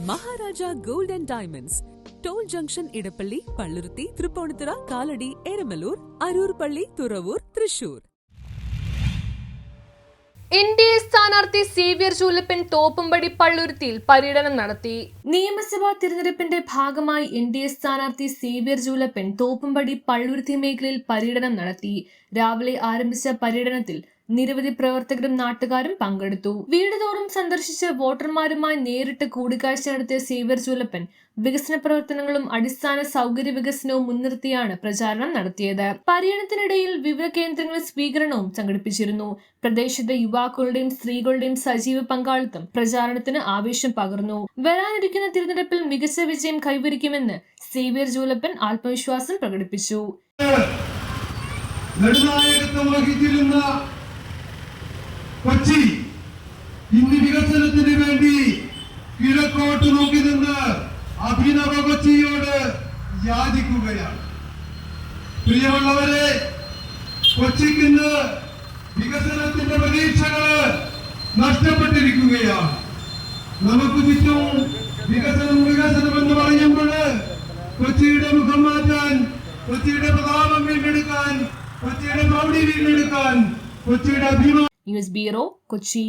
Maharaja gold and diamonds, toll junction, Edappally, Palluruthy, Thrippunithura, Kalady, Eramalloor, Aroor പള്ളി, Thuravoor, Thrissur. NDA സ്ഥാനാർത്ഥി സേവ്യർ ചൂലപ്പൻ തോപ്പുംപടി പള്ളുരുത്തിയിൽ പര്യടനം നടത്തി. നിയമസഭാ തിരഞ്ഞെടുപ്പിന്റെ ഭാഗമായി എൻഡിഎ സ്ഥാനാർത്ഥി സേവ്യർ ചൂലപ്പൻ തോപ്പുംപടി പള്ളുരുത്തി മേഖലയിൽ പര്യടനം നടത്തി. രാവിലെ ആരംഭിച്ച പര്യടനത്തിൽ നിരവധി പ്രവർത്തകരും നാട്ടുകാരും പങ്കെടുത്തു. വീടുതോറും സന്ദർശിച്ച് വോട്ടർമാരുമായി നേരിട്ട് കൂടിക്കാഴ്ച നടത്തിയ സേവ്യർ ചൂലപ്പൻ വികസന പ്രവർത്തനങ്ങളും അടിസ്ഥാന സൗകര്യ വികസനവും മുൻനിർത്തിയാണ് പ്രചാരണം നടത്തിയത്. പര്യടനത്തിനിടയിൽ വിവിധ കേന്ദ്രങ്ങളിൽ സ്വീകരണവും സംഘടിപ്പിച്ചിരുന്നു. പ്രദേശത്തെ യുവാക്കളുടെയും സ്ത്രീകളുടെയും സജീവ പങ്കാളിത്തം പ്രചാരണത്തിന് ആവേശം പകർന്നു. വരാനിരിക്കുന്ന തിരഞ്ഞെടുപ്പിൽ മികച്ച വിജയം കൈവരിക്കുമെന്ന് സേവ്യർ ചൂലപ്പൻ ആത്മവിശ്വാസം പ്രകടിപ്പിച്ചു. കൊച്ചി ഇന്ന് വികസനത്തിന് വേണ്ടി കിഴക്കോട്ട് നോക്കി നിന്ന് അഭിനവ കൊച്ചിയോട് യാചിക്കുകയാണ്. പ്രിയമുള്ളവരെ, കൊച്ചിക്ക് വികസനത്തിന്റെ പ്രതീക്ഷകള് നഷ്ടപ്പെട്ടിരിക്കുകയാണ്. നമുക്ക് ചുറ്റും വികസനം എന്ന് പറയുമ്പോൾ കൊച്ചിയുടെ മുഖം മാറ്റാൻ, കൊച്ചിയുടെ പ്രതാപം വീണ്ടെടുക്കാൻ, കൊച്ചിയുടെ പ്രൗഢി വീണ്ടെടുക്കാൻ, കൊച്ചിയുടെ അഭിമാനം. News bureau, Kochi.